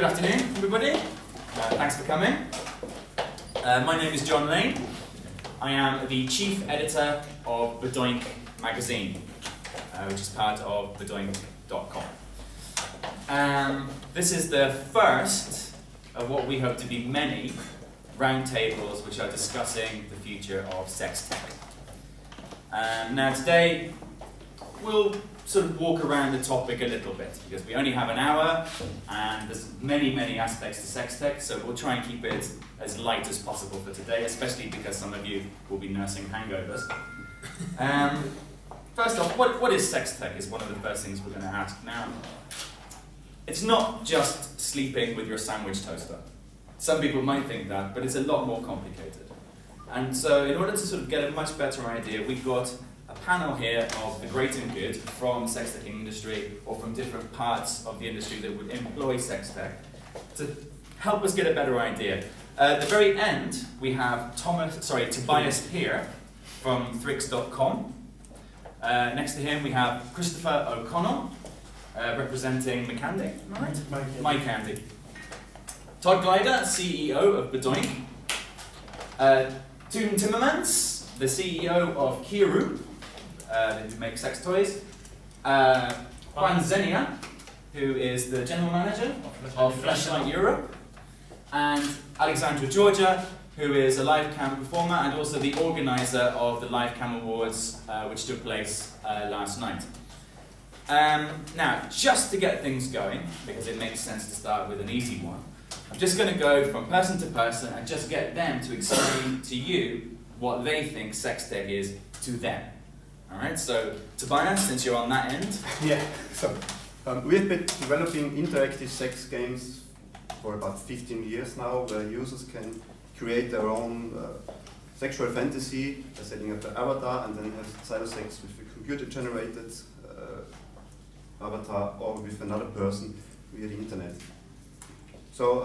Good afternoon, everybody. Thanks for coming. My name is John Lane. I am the chief editor of Bedoink magazine, which is part of bedoink.com. This is the first of what we hope to be many roundtables which are discussing the future of SextTech. Now today, we'll sort of walk around the topic a little bit because we only have an hour and there's many aspects to SextTech, so we'll try and keep it as light as possible for today, especially because some of you will be nursing hangovers. First off, what is SextTech is one of the first things we're going to ask now. It's not just sleeping with your sandwich toaster. Some people might think that, but it's a lot more complicated. And so in order to sort of get a much better idea, we've got a panel here of the great and good from SextTech industry or from different parts of the industry that would employ SextTech to help us get a better idea. At the very end, we have Tobias here from Thrix.com. Next to him, we have Christopher O'Connell, representing McCandy, am I right? Mike Candy. Todd Glider, CEO of Bedoink. Toon Timmermans, the CEO of Kiru, who make sex toys. Juan Zenia, who is the general manager of Fleshlight Europe. And Alexandra Georgia, who is a live cam performer and also the organizer of the Live Cam Awards, which took place last night. Now, just to get things going, because it makes sense to start with an easy one, I'm just going to go from person to person and just get them to explain to you what they think SextTech is to them. Alright, so Tobias, since you're on that end. Yeah, so we have been developing interactive sex games for about 15 years now, where users can create their own sexual fantasy by setting up the avatar and then have cyber sex with a computer-generated avatar or with another person via the internet. So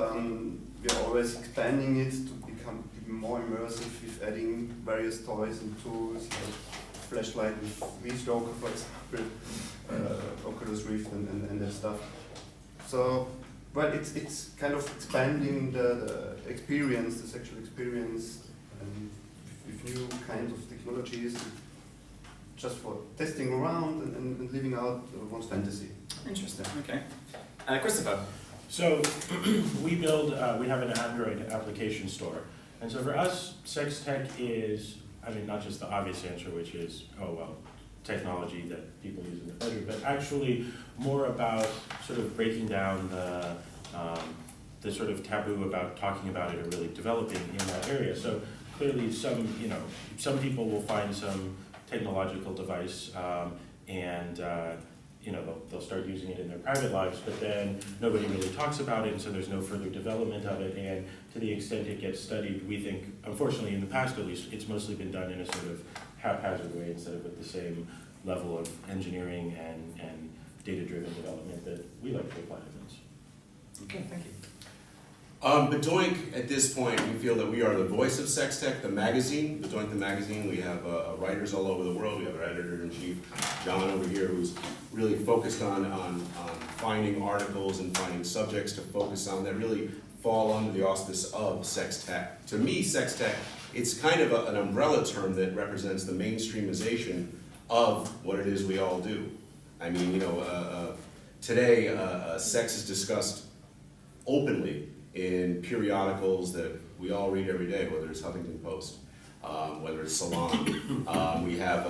we are always expanding it to become even more immersive with adding various toys and tools, like Fleshlight with V-Stroker, for example, Oculus Rift and that stuff. So, well, it's kind of expanding the experience, the sexual experience, and with new kinds of technologies, just for testing around and living out one's fantasy. Interesting, okay. Christopher. So we have an Android application store. And so for us, SextTech is, not just the obvious answer, which is, technology that people use in the bedroom, but actually more about sort of breaking down the sort of taboo about talking about it or really developing in that area. So clearly some people will find some technological device and they'll start using it in their private lives, but then nobody really talks about it, and so there's no further development of it, and to the extent it gets studied, we think, unfortunately in the past at least, it's mostly been done in a sort of haphazard way instead of with the same level of engineering and data-driven development that we like to apply to things. Okay, thank you. Bedoink, at this point, we feel that we are the voice of SextTech, the magazine, Bedoink the magazine. We have writers all over the world. We have our editor-in-chief, John, over here, who's really focused on finding articles and finding subjects to focus on that really fall under the auspice of SextTech. To me, SextTech, it's kind of an umbrella term that represents the mainstreamization of what it is we all do. Today, sex is discussed openly in periodicals that we all read every day, whether it's Huffington Post, whether it's Salon. We have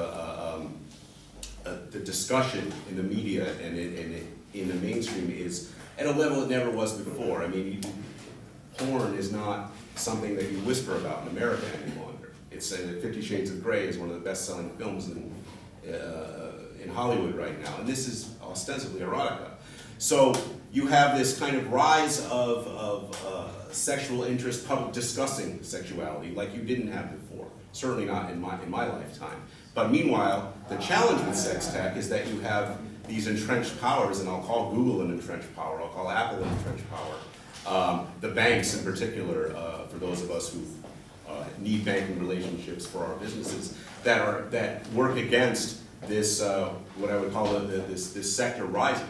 the discussion in the media and in the mainstream is at a level it never was before. Porn is not something that you whisper about in America any longer. It's 50 Shades of Grey is one of the best-selling films in Hollywood right now, and this is ostensibly erotica. So you have this kind of rise of sexual interest, public discussing sexuality like you didn't have before. Certainly not in my lifetime. But meanwhile, the challenge with SextTech is that you have these entrenched powers, and I'll call Google an entrenched power, I'll call Apple an entrenched power. The banks in particular, for those of us who need banking relationships for our businesses, that work against this, what I would call this sector rising.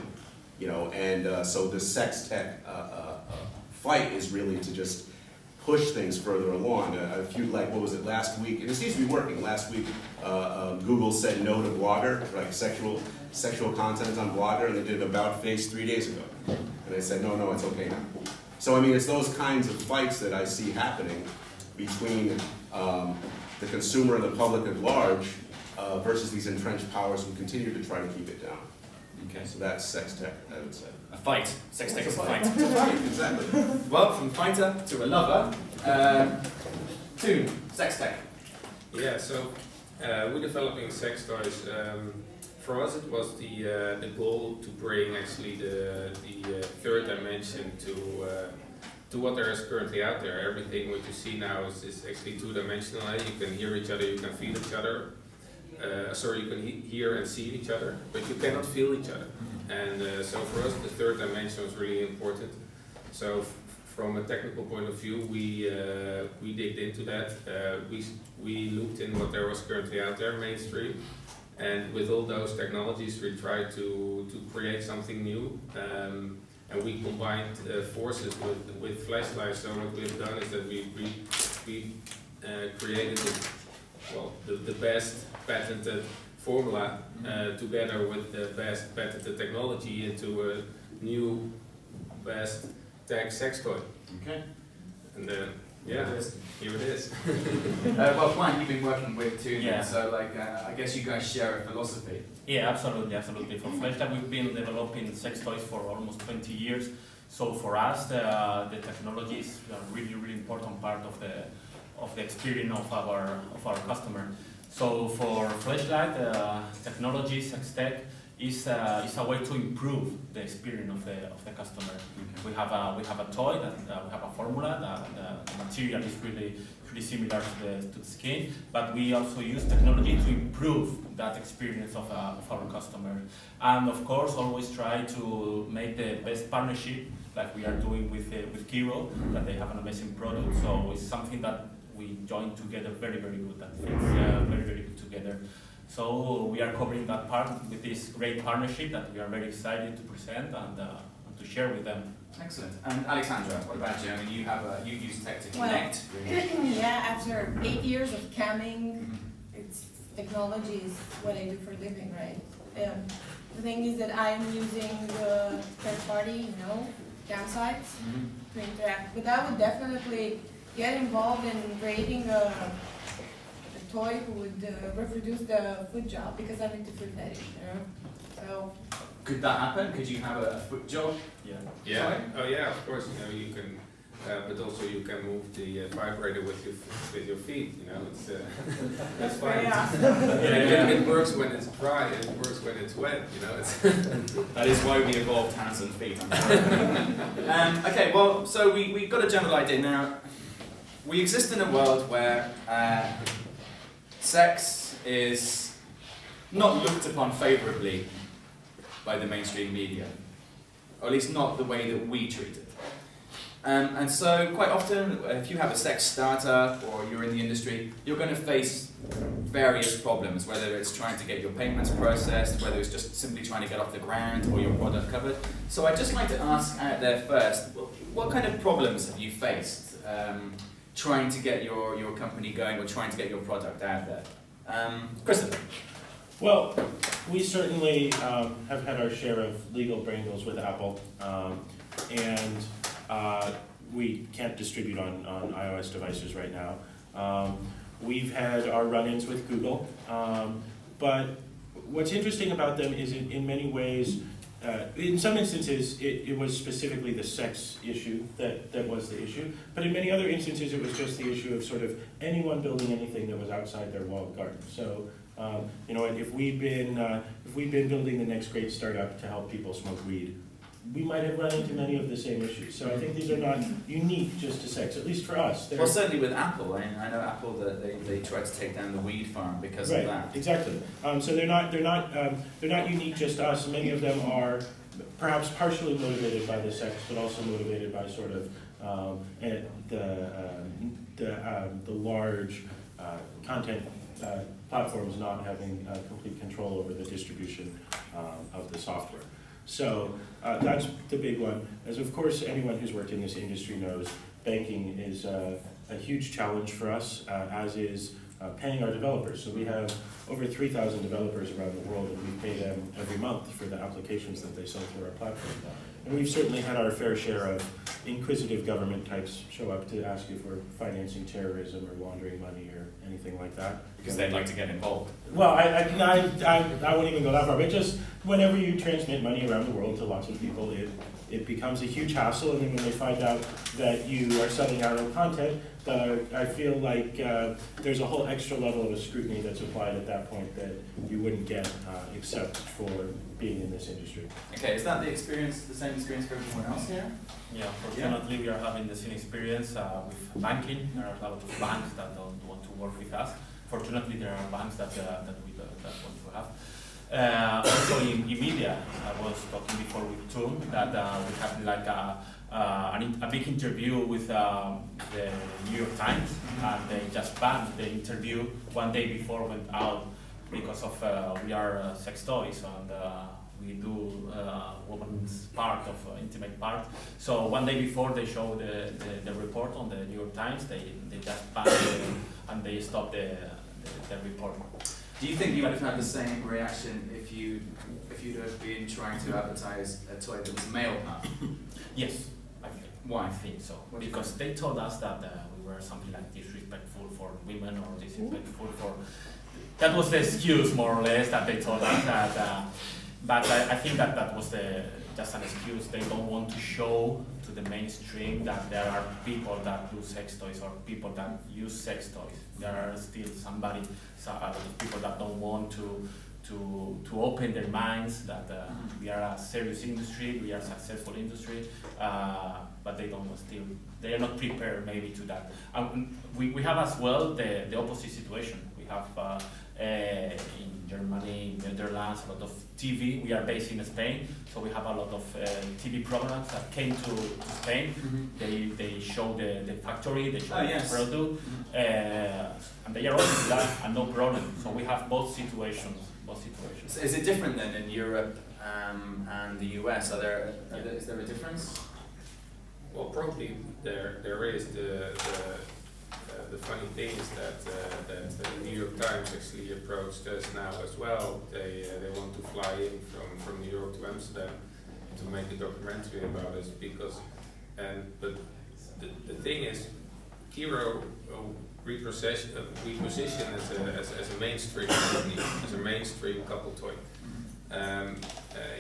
So the SextTech fight is really to just push things further along. A few, like, what was it, last week, and it seems to be working. Last week, Google said no to Blogger, like sexual content on Blogger, and they did About Face 3 days ago. And they said, no, it's okay now. So, I mean, it's those kinds of fights that I see happening between the consumer and the public at large versus these entrenched powers who continue to try to keep it down. Okay. So that's SextTech, I would say. A fight. SextTech is a fight. It's a fight, exactly. Well, from fighter to a lover, to SextTech. Yeah, so we're developing sex toys. For us, it was the goal to bring actually the third dimension to what there is currently out there. Everything what you see now is actually two-dimensional. You can hear each other, you can feel each other. You can hear and see each other, but you cannot feel each other. And so for us, the third dimension was really important. So from a technical point of view, we digged into that. We looked in what there was currently out there, mainstream. And with all those technologies, we tried to create something new. And we combined forces with Fleshlight. So what we've done is that we created the best patented formula together with the best patented technology into a new best tech sex toy. Okay. And here it is. Well, Juan, you've been working with too, Yeah. so I guess you guys share a philosophy. Yeah, absolutely. For Fleshlight, we've been developing sex toys for almost 20 years. So for us, the technology is a really important part of the experience of our customer. So for Fleshlight, technology, SextTech is a way to improve the experience of the customer. Okay. We have a toy that we have a formula that the material is really similar to the skin, but we also use technology to improve that experience of our customer. And of course, always try to make the best partnership, like we are doing with Kiro, that they have an amazing product. So it's something that we join together very good. That fits very good together. So we are covering that part with this great partnership that we are very excited to present and to share with them. Excellent. And Alexandra, what about you? I mean, you use tech to Well, connect. yeah, after 8 years of camming, it's technology is what I do for a living, right? The thing is that I'm using the third party, cam sites to interact. But I would definitely get involved in creating a toy who would reproduce the foot job because I'm into foot fetish, So. Could that happen? Could you have a foot job? Yeah. Sorry? Oh yeah, of course. You can, but also you can move the vibrator with your feet. It's that's fine. Very awesome. It works when it's dry. It works when it's wet. It's That is why we evolved hands and feet. Okay, well, so we've got a general idea now. We exist in a world where sex is not looked upon favourably by the mainstream media, or at least not the way that we treat it. And so quite often, if you have a sex startup or you're in the industry, you're going to face various problems, whether it's trying to get your payments processed, whether it's just simply trying to get off the ground or your product covered. So I'd just like to ask out there first, what kind of problems have you faced trying to get your company going or trying to get your product out there? Christopher. Well, we certainly have had our share of legal brangles with Apple, and we can't distribute on iOS devices right now. We've had our run-ins with Google, but what's interesting about them is in many ways, in some instances, it was specifically the sex issue that was the issue, but in many other instances, it was just the issue of sort of anyone building anything that was outside their walled garden. So, if we've been building the next great startup to help people smoke weed, we might have run into many of the same issues. So I think these are not unique just to sex, at least for us. Well, certainly with Apple. I know Apple that they tried to take down the weed farm because of that. Exactly. So they're not unique just to us. Many of them are perhaps partially motivated by the sex, but also motivated by sort of the large content platforms not having complete control over the distribution of the software. So that's the big one. As of course anyone who's worked in this industry knows, banking is a huge challenge for us, as is paying our developers. So we have over 3,000 developers around the world, and we pay them every month for the applications that they sell through our platform. And we've certainly had our fair share of inquisitive government types show up to ask if we're financing terrorism or laundering money or anything like that. Because they'd like to get involved. Well, I wouldn't even go that far, but just whenever you transmit money around the world to lots of people, it becomes a huge hassle, and then when they find out that you are selling our own content, I feel like there's a whole extra level of scrutiny that's applied at that point that you wouldn't get except for being in this industry. Okay, is that the same experience for everyone else here? Yeah, fortunately we are having the same experience with banking. There are a lot of banks that don't want to work with us. Fortunately, there are banks that we want to have. Also in media, I was talking before with Tom that we have like a big interview with the New York Times, and they just banned the interview one day before it went out because of we are sex toys and we do woman's part of intimate part. So one day before they show the report on the New York Times, they just banned it and they stopped the report. Do you think you would have had the same reaction if you'd have been trying to advertise a toy that was a male part? Yes, I think. Why? I think so. Because they told us that we were something like disrespectful for women or disrespectful for... That was the excuse, more or less, that they told us. That, but I think that was just an excuse. They don't want to show to the mainstream that there are people that do sex toys or people that use sex toys. There are still a lot of people that don't want to open their minds that we are a serious industry, we are a successful industry, but they are not prepared maybe to that. We have as well the opposite situation. We have in Germany, in Netherlands, a lot of TV. We are based in Spain, so we have a lot of TV programs that came to Spain. Mm-hmm. They show the factory, they show the product, and they are open to that and no problem. So we have both situations. So is it different then in Europe and the US? Is there a difference? Well, probably there is. The funny thing is that the New York Times actually approached us now as well. They want to fly in from New York to Amsterdam to make a documentary about us but the thing is, Kiro we position as a mainstream company, as a mainstream couple toy.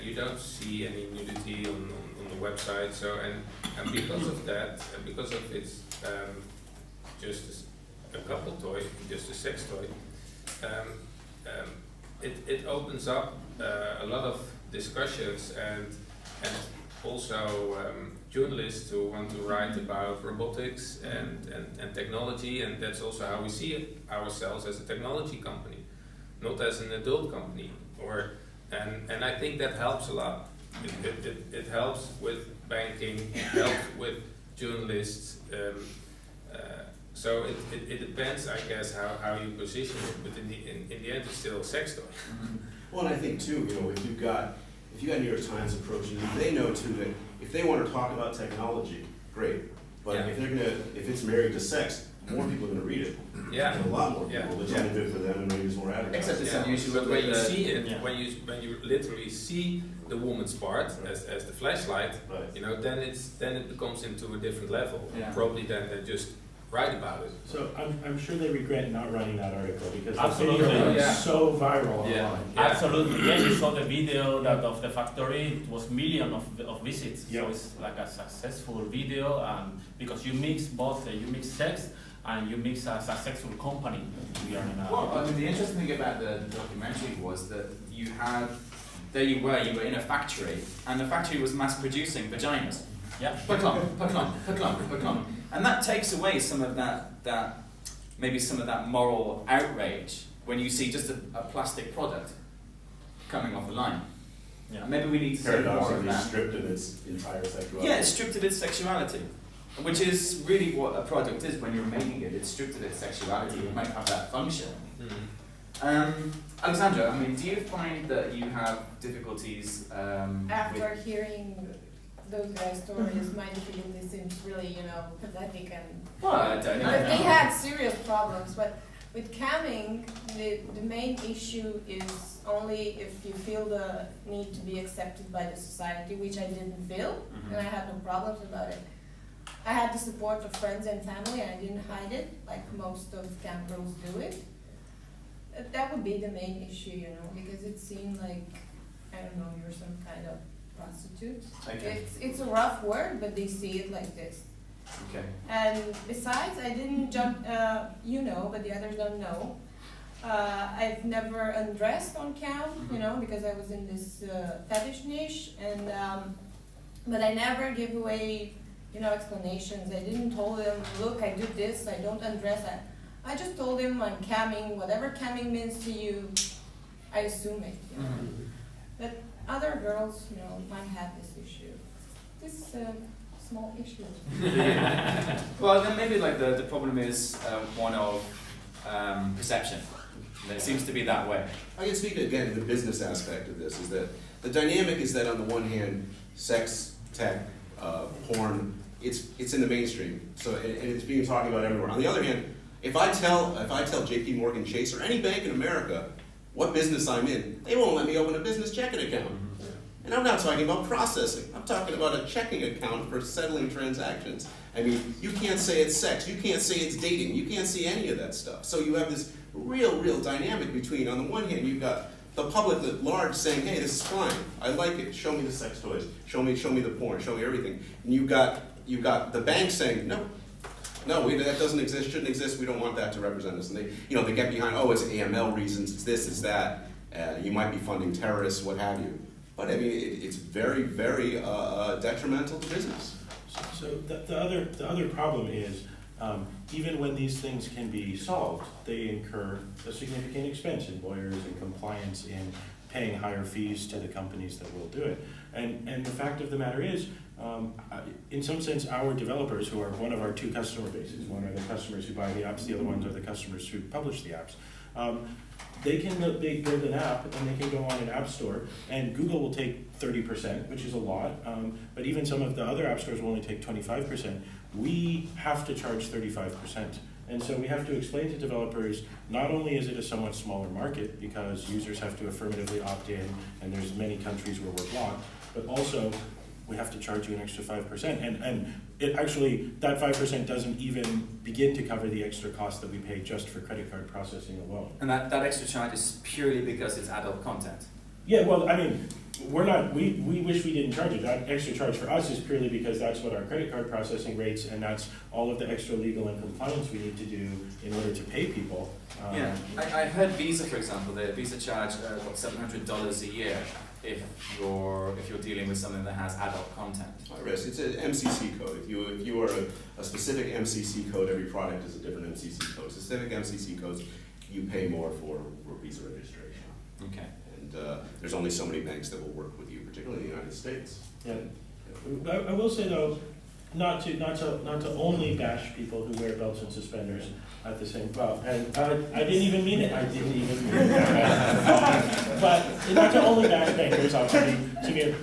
You don't see any nudity on the website, so and because of that, and because of its just a couple toy, just a sex toy, it opens up a lot of discussions and also journalists who want to write about robotics and technology, and that's also how we see ourselves as a technology company, not as an adult company. And I think that helps a lot. It helps with banking, it helps with journalists. So it depends, I guess, how you position it, but in the end, it's still a sex toy. Well, and I think too, if you got New York Times approaching you, they know too that if they want to talk about technology, great. But if it's married to sex, more people are going to read it. Yeah, and a lot more people. It's only good for them, and maybe there's more advertising. Except it's unusual. But when you see it, when you literally see the woman's part as the flashlight, right. then it becomes into a different level. Yeah. Probably then they just write about it. So I'm sure they regret not running that article because Absolutely. the video Yeah. was so viral online. Yeah. Absolutely, yeah. You saw the video of the factory. It was millions of visits. Yep. So it's like a successful video, because you mix both. You mix sex and you mix a successful company. We are in a. Well, I mean, the interesting thing about the documentary was that you were in a factory, and the factory was mass producing vaginas. Yeah. Hook on. And that takes away some of that maybe some of that moral outrage when you see just a plastic product coming off the line. Yeah. And maybe we need to see more of Paradoxically that. stripped of its entire sexuality. Yeah, it's stripped of its sexuality, which is really what a product is when you're making it. It's stripped of its sexuality. It might have that function. Mm-hmm. Alexandra, I mean, do you find that you have difficulties After hearing those guys' stories, my difficulty seems really, pathetic and. Well, I don't know. But they had serious problems, but with camming, the main issue is only if you feel the need to be accepted by the society, which I didn't feel, and I had no problems about it. I had the support of friends and family, and I didn't hide it, like most of cam girls do it. That would be the main issue, because it seemed like, I don't know, you're some kind of prostitute. Okay. It's a rough word, but they see it like this. Okay. And besides, I didn't jump, but the others don't know. I've never undressed on cam, because I was in this fetish niche, and but I never give away, explanations. I didn't tell them, look, I do this, I don't undress. I just told him I'm camming, whatever camming means to you, I assume it. But other girls, might have this issue. This small issue. Well, then maybe like the problem is one of perception. And it seems to be that way. I can speak again to the business aspect of this, is that the dynamic is that on the one hand, sex, tech, porn, it's in the mainstream. So and it's being talked about everywhere. On the other hand, if I tell JP Morgan Chase or any bank in America what business I'm in, they won't let me open a business checking account. And I'm not talking about processing. I'm talking about a checking account for settling transactions. I mean, you can't say it's sex. You can't say it's dating. You can't say any of that stuff. So you have this real dynamic between, on the one hand, you've got the public at large saying, hey, this is fine. I like it. Show me the sex toys. Show me the porn. Show me everything. And you've got the bank saying, no, that doesn't exist, shouldn't exist, we don't want that to represent us. And they get behind, it's AML reasons, it's this, it's that, you might be funding terrorists, what have you. But I mean, it's very detrimental to business. So the other problem is, even when these things can be solved, they incur a significant expense in lawyers and compliance, in paying higher fees to the companies that will do it. And the fact of the matter is, in some sense, our developers, who are one of our two customer bases, one are the customers who buy the apps, the other ones are the customers who publish the apps. They build an app and they can go on an app store, and Google will take 30%, which is a lot, but even some of the other app stores will only take 25%. We have to charge 35%. And so we have to explain to developers, not only is it a somewhat smaller market because users have to affirmatively opt in and there's many countries where we're blocked, but also we have to charge you an extra 5%. And it actually, that 5% doesn't even begin to cover the extra cost that we pay just for credit card processing alone. And that extra charge is purely because it's adult content? Yeah, well, I mean, we wish we didn't charge it. That extra charge for us is purely because that's what our credit card processing rates, and that's all of the extra legal and compliance we need to do in order to pay people. Yeah, I heard Visa, for example, the Visa charge $700 a year if you're dealing with something that has adult content. It's an MCC code. If you are a specific MCC code, every product is a different MCC code. Specific MCC codes, you pay more for Visa registration. Okay. And there's only so many banks that will work with you, particularly in the United States. Yeah. I will say though, not to only bash people who wear belts and suspenders at the same, and I didn't even mean it. But not to only bash bankers,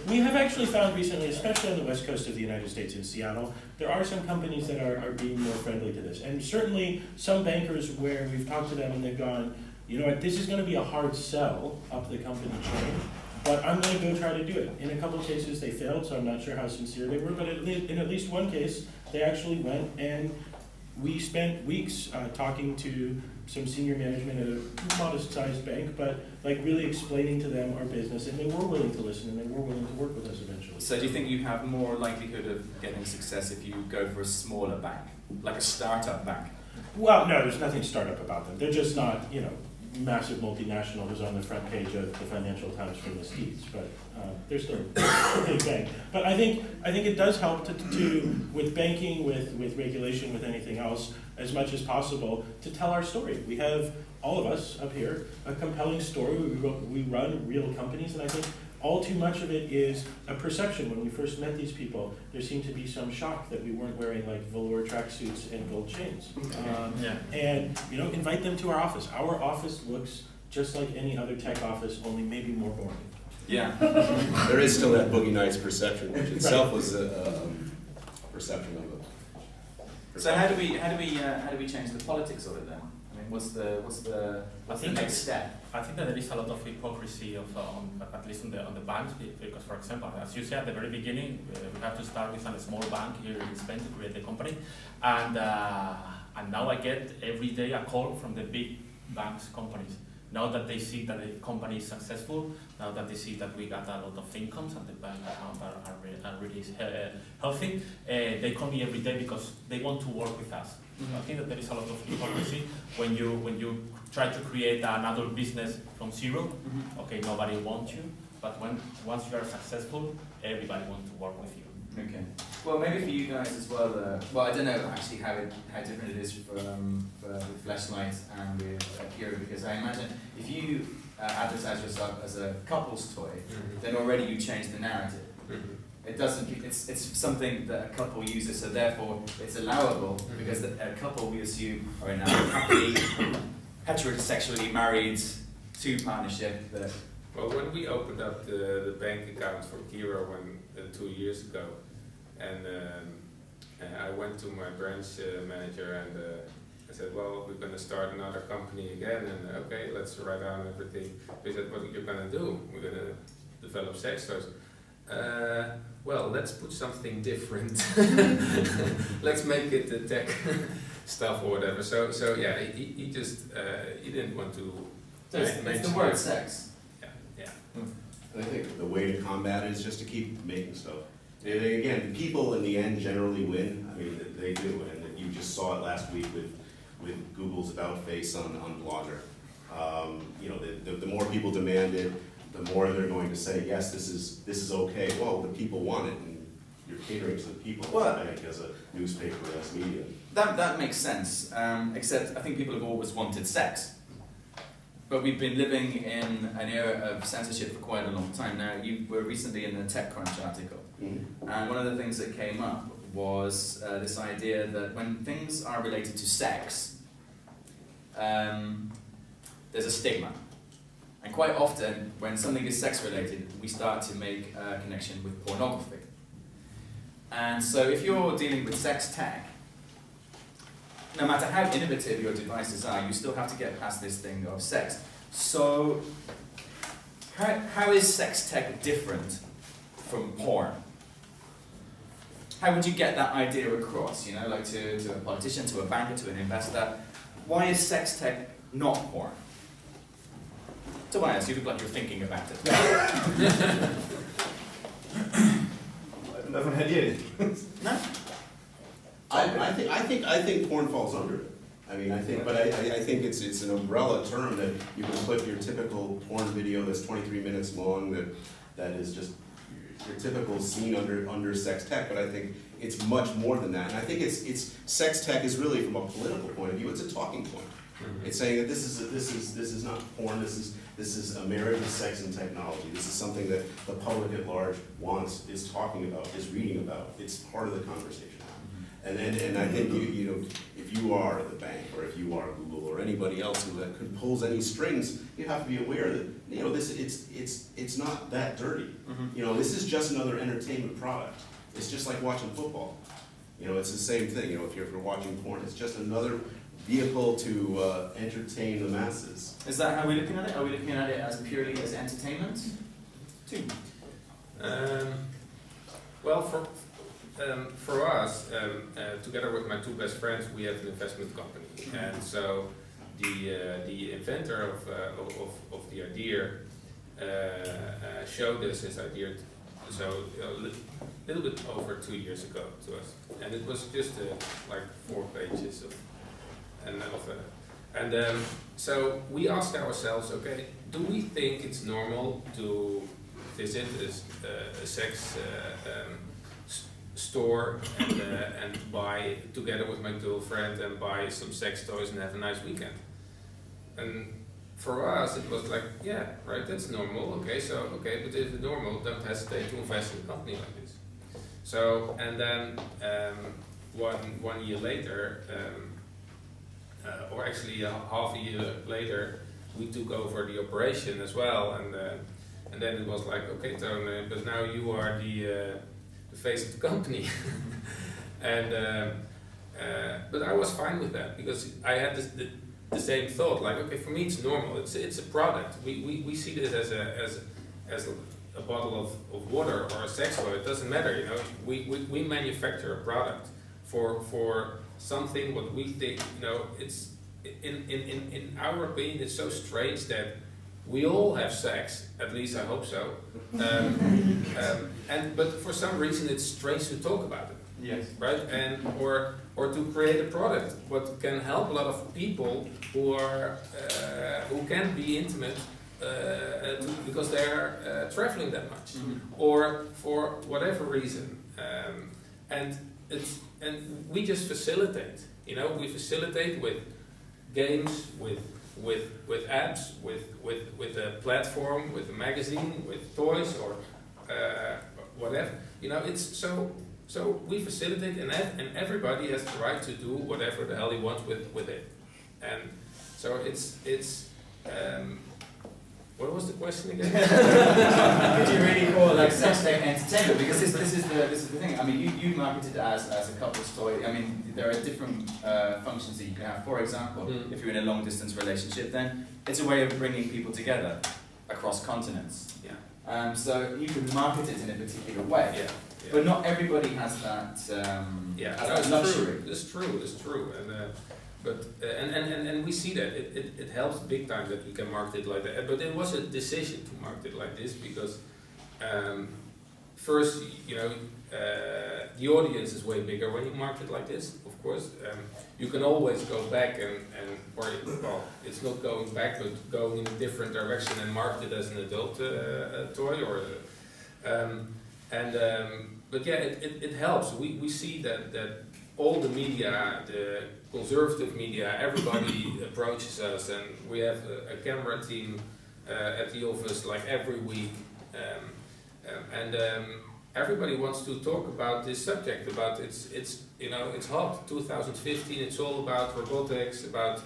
we have actually found recently, especially on the west coast of the United States in Seattle, there are some companies that are being more friendly to this. And certainly some bankers where we've talked to them and they've gone, you know what, this is going to be a hard sell up the company chain, but I'm going to go try to do it. In a couple of cases they failed, so I'm not sure how sincere they were, but in at least one case, they actually went and we spent weeks talking to some senior management at a modest-sized bank, but like really explaining to them our business, and they were willing to listen and they were willing to work with us eventually. So do you think you have more likelihood of getting success if you go for a smaller bank, like a startup bank? Well, no, there's nothing startup about them. They're just not, massive multinational who's on the front page of the Financial Times from the States, but they're still a big bank. But I think it does help to with banking, with regulation, with anything else, as much as possible, to tell our story. We have, all of us up here, a compelling story. We run real companies, and I think all too much of it is a perception. When we first met these people, there seemed to be some shock that we weren't wearing like velour tracksuits and gold chains. And invite them to our office. Our office looks just like any other tech office, only maybe more boring. Yeah. There is still that Boogie Nights perception, which itself was a perception of it. So how do we change the politics of it then? I mean, what's the next step? I think that there is a lot of hypocrisy at least on the banks, because, for example, as you said at the very beginning, we have to start with a small bank here in Spain to create the company, and now I get every day a call from the big banks companies. Now that they see that the company is successful, now that they see that we got a lot of incomes and the bank accounts are really healthy, they call me every day because they want to work with us. I think that there is a lot of hypocrisy when you try to create another business from zero. Okay, nobody wants you, but once you are successful, everybody wants to work with you. Okay. Well, maybe for you guys as well. Well, I don't know actually how different it is with Fleshlight and with Kira, because I imagine if you advertise yourself as a couple's toy, then already you change the narrative. It doesn't. It's something that a couple uses, so therefore it's allowable because a couple, we assume, are in a happily heterosexually married partnership. That Well, when we opened up the bank account for Kira 2 years ago, and I went to my branch manager and I said, well, we're going to start another company again, and okay, let's write down everything. They said, what are you going to do? We're going to develop sex toys. Well, let's put something different. Let's make it the tech stuff or whatever. So yeah, he just he didn't want to. it's the word sex. Yeah. And I think the way to combat it is just to keep making stuff. And again, people in the end generally win. I mean, they do, and you just saw it last week with Google's about face on Blogger. You know, the more people demand it, the more they're going to say, yes, this is okay. Well, the people want it, and you're catering to the people. Well, I think as a newspaper, as media. That makes sense. Except I think people have always wanted sex. But we've been living in an era of censorship for quite a long time now. You were recently in a TechCrunch article, and one of the things that came up was this idea that when things are related to sex, there's a stigma. And quite often, when something is sex-related, we start to make a connection with pornography. And so if you're dealing with SextTech, no matter how innovative your devices are, you still have to get past this thing of sex. So how is SextTech different from porn? How would you get that idea across, you know, like to a politician, to a banker, to an investor? Why is SextTech not porn? Tobias, you look like you're thinking about it. I don't have an idea. No? I think porn falls under it. I mean, I think it's an umbrella term that you can put your typical porn video that's 23 minutes long that is just your typical scene under sex tech, but I think it's much more than that. And I think it's sex tech is really, from a political point of view, it's a talking point. It's saying that this is not porn. This is a marriage of sex and technology. This is something that the public at large wants, is talking about, is reading about. It's part of the conversation. And I think you know, if you are the bank or if you are Google or anybody else who pulls any strings, you have to be aware that, you know, it's not that dirty. You know, this is just another entertainment product. It's just like watching football. You know, it's the same thing. You know, if you're watching porn, it's just another vehicle to entertain the masses. Is that how we're looking at it? Are we looking at it as purely as entertainment? Too. Well, for us, together with my two best friends, we have an investment company, and so the inventor of the idea showed us his idea. So a little bit over 2 years ago to us, and it was just like 4 pages so we asked ourselves, okay, do we think it's normal to visit a sex store and buy, together with my girlfriend, and buy some sex toys and have a nice weekend? And for us, it was like, yeah, right, that's normal. Okay, but if it's normal, don't hesitate to invest in a company like this. So, and then 1 year later, or actually half a year later, we took over the operation as well, and then it was like, okay, Toon, but now you are the face of the company. And but I was fine with that because I had the same thought. Like, okay, for me it's normal. It's a product. We see this as a bottle of water or a sex toy. It doesn't matter, you know. We manufacture a product for something what we think, you know. It's in our opinion, it's so strange that we all have sex. At least I hope so. But for some reason, it's strange to talk about it. Yes. Right, and or to create a product what can help a lot of people who can't be intimate because they are traveling that much, or for whatever reason, and we just facilitate. You know, we facilitate with games, with apps, with a platform, with a magazine, with toys, or whatever. You know, it's so. So we facilitate, and everybody has the right to do whatever the hell he wants with it. And so it's what was the question again? Could you really call it like SextTech entertainment? Because this is the thing. I mean, you market it as a couple's toy. I mean, there are different functions that you can have. For example, if you're in a long distance relationship, then it's a way of bringing people together across continents. Yeah. So you can market it in a particular way. Yeah. But not everybody has that. Has that luxury. It's true, and we see that it helps big time that we can market it like that. But it was a decision to market it like this because first, you know, the audience is way bigger when you market it like this. Of course, you can always go back or it's not going back, but going in a different direction and market it as an adult toy or. But yeah, it helps. We see that all the media, the conservative media, everybody approaches us, and we have a camera team at the office like every week, and everybody wants to talk about this subject. About it's you know, it's hot. 2015. It's all about robotics, about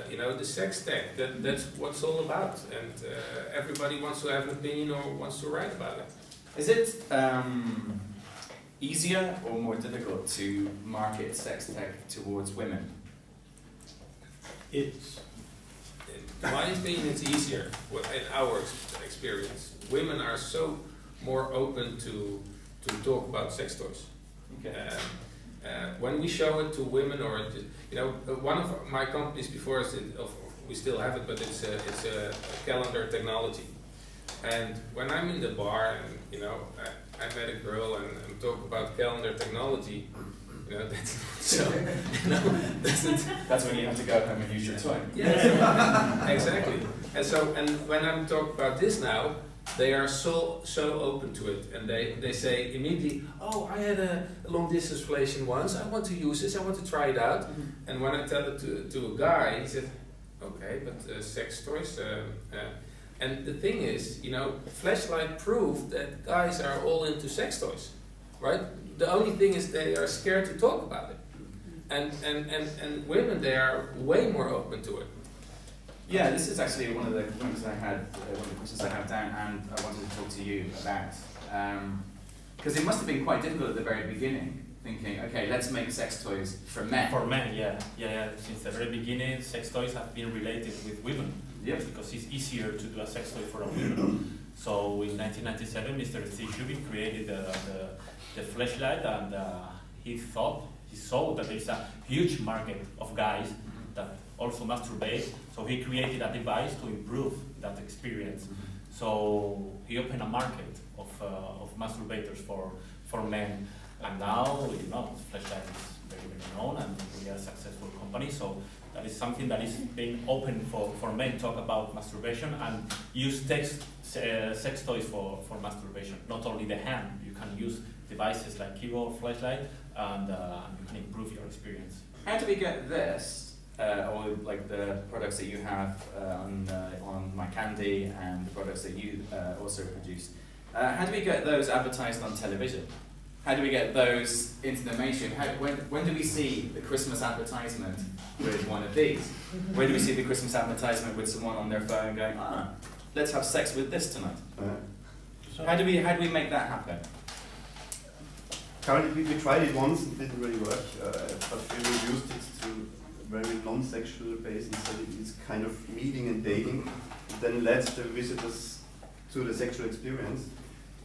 you know, the SextTech. That's what it's all about, and everybody wants to have an opinion or wants to write about it. Is it easier or more difficult to market SextTech towards women? In my opinion, it's easier. In our experience, women are so more open to talk about sex toys. Okay. When we show it to women, or you know, one of my companies before us, we still have it, but it's a calendar technology. And when I'm in the bar and, you know, I met a girl and I'm talking about calendar technology, you know, that's not so, you know, that's when you have to go home and use your toy. Yeah, exactly. And when I'm talking about this now, they are so open to it, and they say immediately, oh, I had a long distance relation once, I want to use this, I want to try it out. And when I tell it to a guy, he said, okay, but sex toys, and the thing is, you know, Fleshlight proved that guys are all into sex toys, right? The only thing is they are scared to talk about it. And women, they are way more open to it. Yeah, this is actually one of the points I had, one of the questions I have down, and I wanted to talk to you about. Because it must have been quite difficult at the very beginning, thinking, okay, let's make sex toys for men. For men, yeah. Since the very beginning, sex toys have been related with women. Yes. Because it's easier to do a sex toy for a woman. So in 1997, Mr. Sitges created the Fleshlight, and he saw that there's a huge market of guys that also masturbate. So he created a device to improve that experience. So he opened a market of masturbators for men. And now, you know, Fleshlight is very, very known, and we are a successful company. So that is something that is being open for men to talk about masturbation and use sex toys for masturbation. Not only the hand, you can use devices like keyboard, Fleshlight, and you can improve your experience. How do we get this, or like the products that you have on My Candy and the products that you also produce? How do we get those advertised on television? How do we get those into the mainstream? When do we see the Christmas advertisement with one of these? Where do we see the Christmas advertisement with someone on their phone going, let's have sex with this tonight? So How do we make that happen? Currently, we tried it once and didn't really work, but we reduced it to very non-sexual base instead. It's kind of meeting and dating, and then led the visitors to the sexual experience.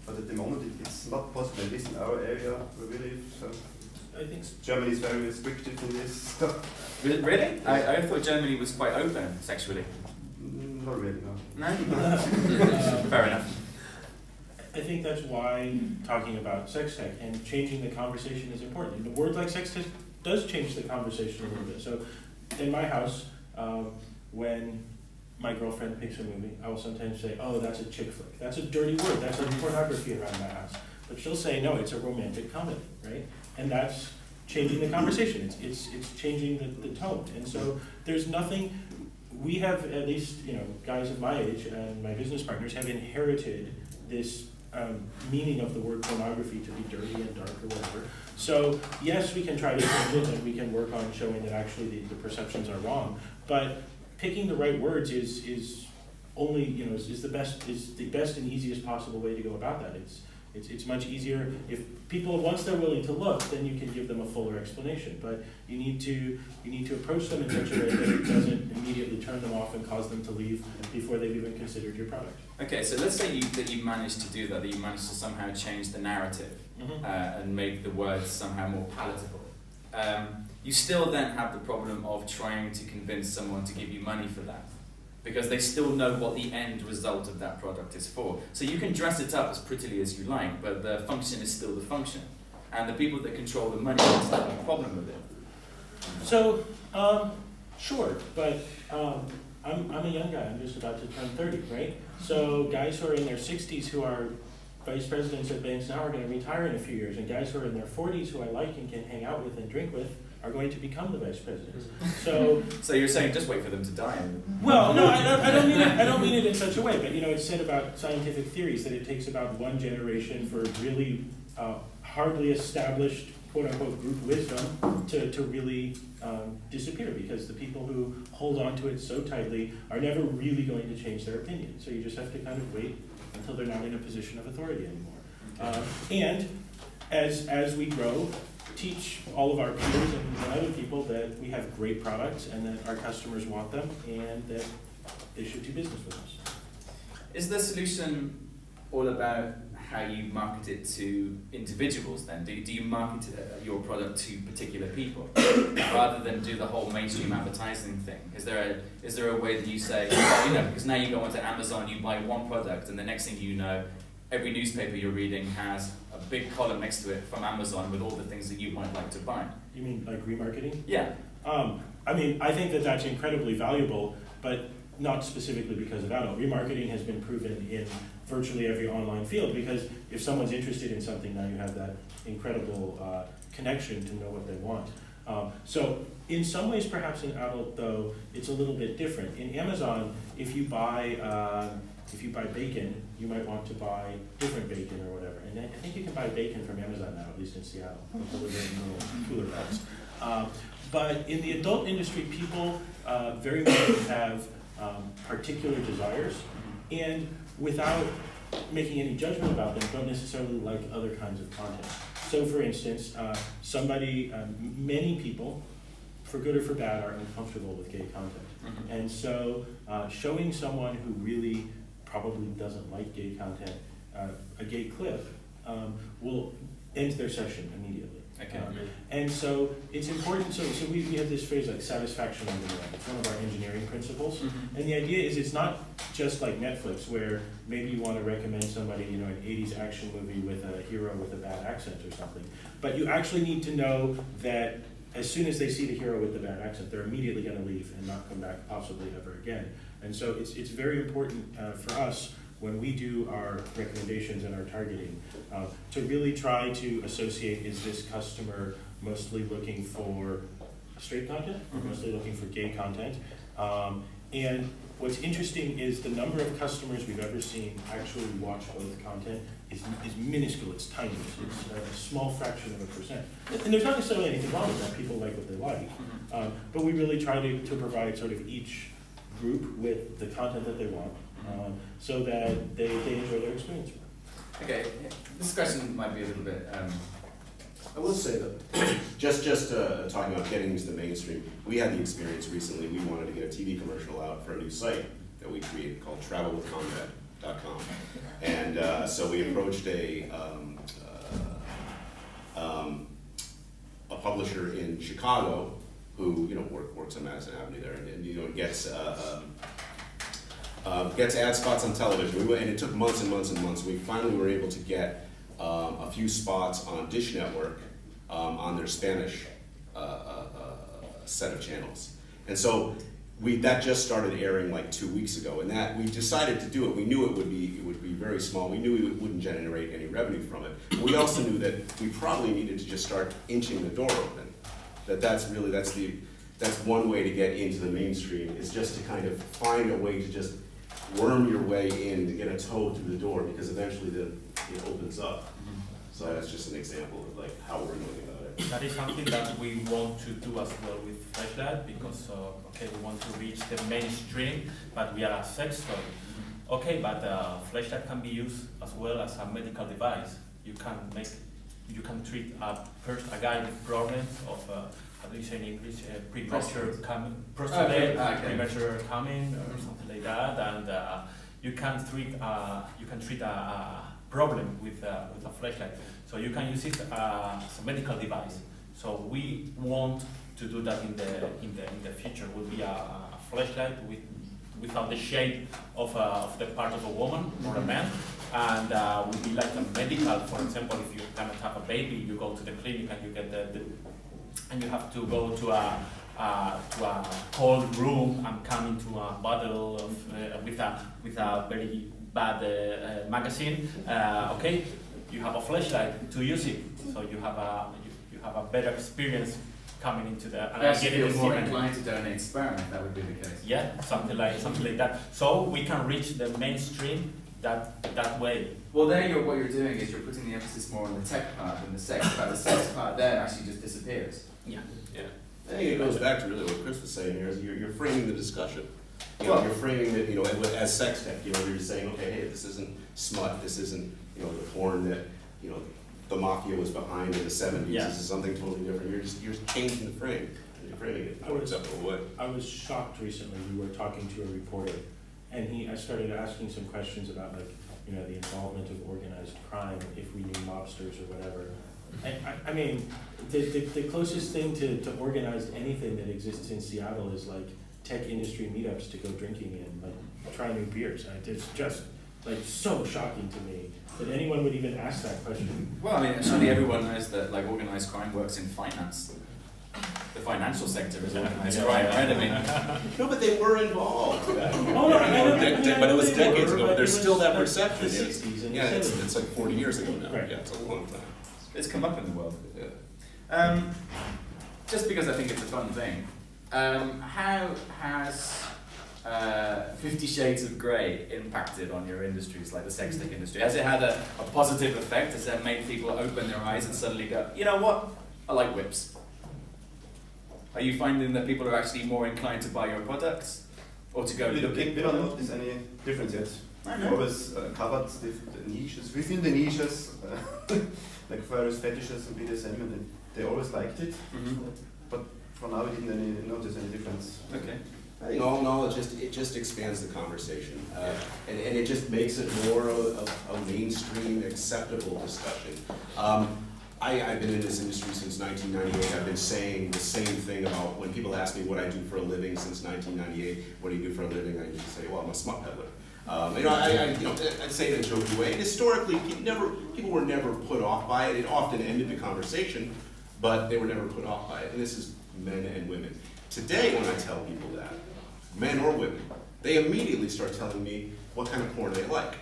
But at the moment, it's not possible, at least in our area where we live. So I think Germany is very restrictive in this stuff. Really? I thought Germany was quite open sexually. Not really, no. No? Fair enough. I think that's why talking about sex tech and changing the conversation is important. And a word like sex tech does change the conversation a little bit. So in my house, when my girlfriend picks a movie, I will sometimes say, oh, that's a chick flick. That's a dirty word. That's like pornography around my house. But she'll say, no, it's a romantic comedy, right? And that's changing the conversation. It's changing the tone. And so there's nothing, we have, at least, guys of my age and my business partners have inherited this meaning of the word pornography to be dirty and dark or whatever. So yes, we can try to change it and we can work on showing that actually the perceptions are wrong. But picking the right words is only, is the best and easiest possible way to go about that. It's much easier if people, once they're willing to look, then you can give them a fuller explanation. But you need to approach them in such a way that it doesn't immediately turn them off and cause them to leave before they've even considered your product. Okay, so let's say that you managed to do that you managed to somehow change the narrative and make the words somehow more palatable. You still then have the problem of trying to convince someone to give you money for that, because they still know what the end result of that product is for. So you can dress it up as prettily as you like, but the function is still the function. And the people that control the money still have a problem with it. So, sure, but I'm a young guy. I'm just about to turn 30, right? So guys who are in their 60s who are vice presidents at banks now are going to retire in a few years, and guys who are in their 40s who I like and can hang out with and drink with are going to become the vice presidents. So you're saying just wait for them to die? Well, no, I don't mean it in such a way. But it's said about scientific theories that it takes about one generation for really hardly established quote unquote group wisdom to really disappear, because the people who hold on to it so tightly are never really going to change their opinion. So you just have to kind of wait until they're not in a position of authority anymore. And as we grow, teach all of our peers and other people that we have great products and that our customers want them and that they should do business with us. Is the solution all about how you market it to individuals then? Do you market your product to particular people rather than do the whole mainstream advertising thing? Is there a way that you say, because now you go onto Amazon, you buy one product, and the next thing you know, every newspaper you're reading has a big column next to it from Amazon with all the things that you might like to buy? You mean like remarketing? Yeah. I think that that's incredibly valuable, but not specifically because of adult. Remarketing has been proven in virtually every online field, because if someone's interested in something, now you have that incredible connection to know what they want. So in some ways, perhaps in adult, though, it's a little bit different. In Amazon, if you buy bacon, you might want to buy different bacon or whatever. And I think you can buy bacon from Amazon now, at least in Seattle. They'll deliver it in little cooler bags. But in the adult industry, people very much have particular desires, and without making any judgment about them, don't necessarily like other kinds of content. So for instance, many people, for good or for bad, are uncomfortable with gay content. And so showing someone who really probably doesn't like gay content a gay clip will end their session immediately. Okay. And so it's important, so we have this phrase like satisfaction on demand. It's one of our engineering principles. And the idea is it's not just like Netflix, where maybe you want to recommend somebody, an 80s action movie with a hero with a bad accent or something. But you actually need to know that as soon as they see the hero with the bad accent, they're immediately going to leave and not come back possibly ever again. And so it's very important for us when we do our recommendations and our targeting, to really try to associate, is this customer mostly looking for straight content or mostly looking for gay content? And what's interesting is the number of customers we've ever seen actually watch both content is minuscule, it's tiny, it's a small fraction of a percent. And there's not necessarily anything wrong with that, people like what they like. But we really try to provide sort of each group with the content that they want, so that they enjoy their experience. Okay, this question might be a little bit. I will say that, just talking about getting into the mainstream, we had the experience recently, we wanted to get a TV commercial out for a new site that we created called travelwithcombat.com. And so we approached a publisher in Chicago who, works on Madison Avenue there, and gets ad spots on television. And it took months and months and months. We finally were able to get a few spots on Dish Network on their Spanish set of channels. And so that just started airing like 2 weeks ago, and that we decided to do it. We knew it would be very small. We knew we wouldn't generate any revenue from it. But we also knew that we probably needed to just start inching the door open. That's one way to get into the mainstream, is just to kind of find a way to just worm your way in, to get a toe through the door, because eventually it opens up. So that's just an example of like how we're doing about it. That is something that we want to do as well with Fleshlight, because we want to reach the mainstream, but we are a sex toy. Okay, but Fleshlight can be used as well as a medical device. You can treat a guy with problems of how do you say in English, premature coming or something like that, and you can treat a problem with a Fleshlight. So you can use it as a medical device. So we want to do that in the future. Will be a Fleshlight without the shape of the part of a woman or a man, and will be like a medical. For example, if you cannot have a baby, you go to the clinic and you get and you have to go to a cold room and come into a bottle with a very bad magazine. You have a Fleshlight to use it, so you have a better experience coming into the. And I feel more inclined to donate sperm if that would be the case. Yeah, something like that. So we can reach the mainstream that way. Well, what you're doing is you're putting the emphasis more on the tech part than the sex part. The sex part there actually just disappears. Yeah. I think it goes back to really what Chris was saying here, is you're framing the discussion. You're framing it, as SextTech, you're saying, okay, hey, this isn't smut, this isn't, the porn that, the mafia was behind in the 70s, This is something totally different. You're changing the frame, and you're framing it in an acceptable way. I was shocked recently, we were talking to a reporter, and I started asking some questions about the involvement of organized crime, if we knew mobsters or whatever. I mean, the closest thing to organized anything that exists in Seattle is like tech industry meetups to go drinking in, try new beers. It's just so shocking to me that anyone would even ask that question. Well, I mean, surely everyone knows that organized crime works in finance. The financial sector is organized crime, right? I mean, no, but they were involved. But it was decades ago. But there's still that perception. The 60s and the 70s. It's like 40 years ago now. Right. Yeah, it's a long time. It's come up in the world. Yeah. Just because I think it's a fun thing. How has 50 Shades of Grey impacted on your industries, like the SextTech industry? Has it had a positive effect? Has it made people open their eyes and suddenly go, you know what? I like whips. Are you finding that people are actually more inclined to buy your products or to go looking? We don't notice any difference yet. We always covered the niches. Within the niches, like various fetishes and BDSM, and they always liked it. But for now, we didn't notice any difference. Okay. I think all in all, it just expands the conversation, and it just makes it more of a mainstream, acceptable discussion. I've been in this industry since 1998. I've been saying the same thing about when people ask me what I do for a living since 1998. What do you do for a living? I usually say, well, I'm a smut peddler. I'd say it in a jokey way. And historically, people were never put off by it. It often ended the conversation, but they were never put off by it. And this is men and women. Today, when I tell people that, men or women, they immediately start telling me what kind of porn they like.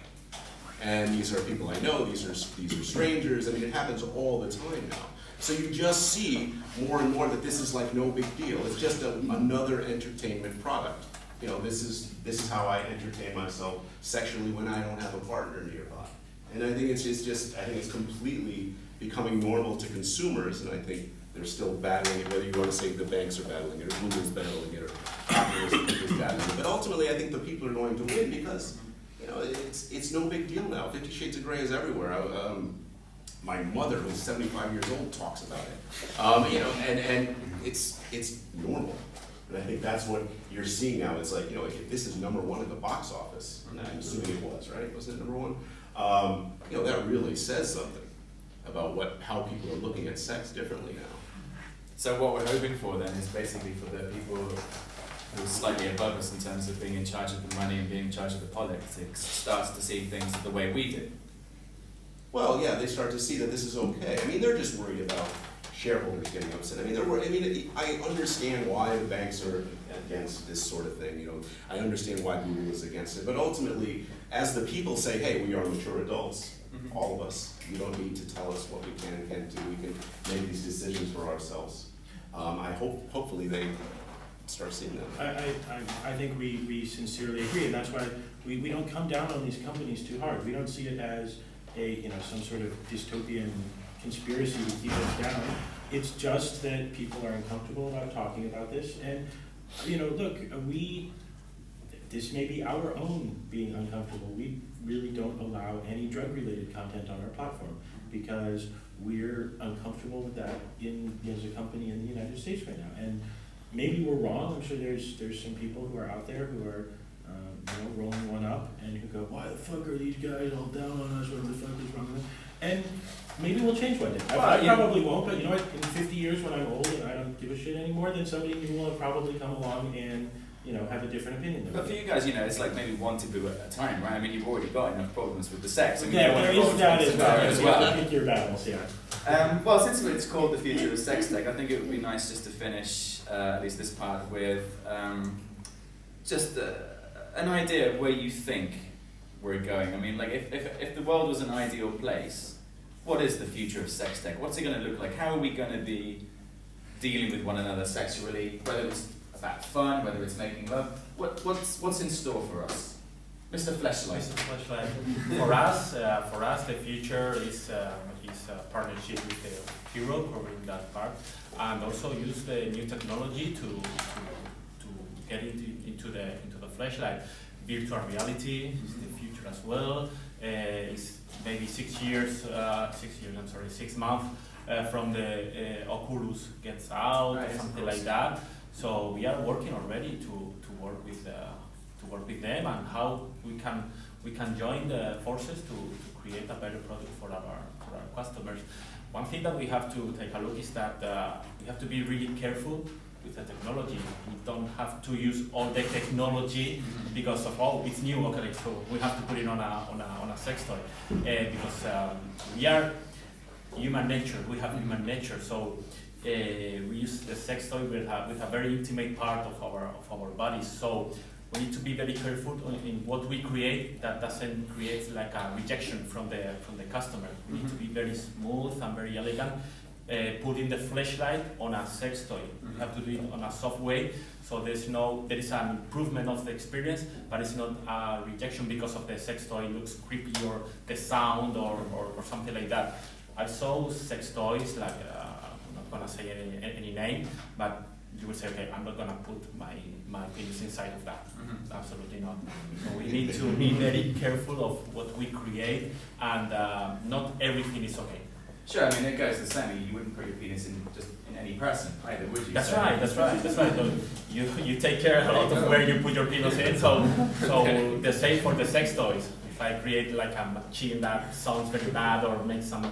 And these are people I know, these are strangers. I mean, it happens all the time now. So you just see more and more that this is like no big deal. It's just another entertainment product. you know, this is how I entertain myself sexually when I don't have a partner nearby. And I think it's completely becoming normal to consumers, and I think they're still battling it, whether you want to say the banks are battling it, or Google's battling it, or Apple is battling it. But ultimately, I think the people are going to win because, you know, it's no big deal now. 50 Shades of Grey is everywhere. My mother, who's 75 years old, talks about it. You know, and it's normal. And I think that's what you're seeing now. It's like, you know, if this is #1 at the box office, and I'm assuming it was, right? Wasn't it #1? You know, that really says something about how people are looking at sex differently now. So what we're hoping for then is basically for the people who are slightly above us in terms of being in charge of the money and being in charge of the politics starts to see things the way we do. Well, yeah, they start to see that this is okay. I mean, they're just worried about shareholders getting upset. I mean, they're worried. I mean, I understand why the banks are against this sort of thing. You know, I understand why Google is against it. But ultimately, as the people say, hey, we are mature adults, all of us. You don't need to tell us what we can and can't do. We can make these decisions for ourselves. Hopefully they start seeing that. I think we sincerely agree, and that's why we don't come down on these companies too hard. We don't see it as some sort of dystopian conspiracy to keep us down. It's just that people are uncomfortable about talking about this, and look, this may be our own being uncomfortable. We really don't allow any drug-related content on our platform because we're uncomfortable with that as a company in the United States right now. And maybe we're wrong. I'm sure there's some people who are out there who are rolling one up and who go, why the fuck are these guys all down on us? What the fuck is wrong with them? And maybe we'll change one day. I probably won't, but you know what? In 50 years when I'm old and I don't give a shit anymore, then somebody new will probably come along and have a different opinion. But for you guys, it's like maybe one taboo at a time, right? I mean, you've already got enough problems with the sex. I mean, yeah, there is that as well. You pick your battles, yeah. Well, since it's called the future of SextTech, I think it would be nice just to finish at least this part with just an idea of where you think we're going. I mean, like if the world was an ideal place, what is the future of SextTech? What's it going to look like? How are we going to be dealing with one another sexually? Whether it's about fun, whether it's making love, what's in store for us, Mr. Fleshlight? Mr. Fleshlight. For us, the future is a partnership with the Hero, covering that part, and also use the new technology to get into the Fleshlight. Virtual reality is the future as well. It's maybe 6 months from the Oculus gets out, right, something like that. So we are working already to work with them and how we can join the forces to create a better product for our customers. One thing that we have to take a look is that we have to be really careful with the technology. We don't have to use all the technology because of it's new. Okay, so we have to put it on a sex toy because we are human nature. We have human nature. So. We use the sex toy with a very intimate part of our bodies. So we need to be very careful in what we create that doesn't create like a rejection from the customer. We need to be very smooth and very elegant. Putting the Fleshlight on a sex toy. We have to do it on a soft way, so there is an improvement of the experience, but it's not a rejection because of the sex toy looks creepy or the sound or something like that. I saw sex toys like. I'm not gonna say any name, but you will say, okay, I'm not gonna put my penis inside of that. Absolutely not. So we need to be very careful of what we create, and not everything is okay. Sure, I mean it goes the same. You wouldn't put your penis in any person either, would you? That's right. So you take care a lot of where you put your penis in. So the same for the sex toys. If I create like a machine that sounds very bad or makes some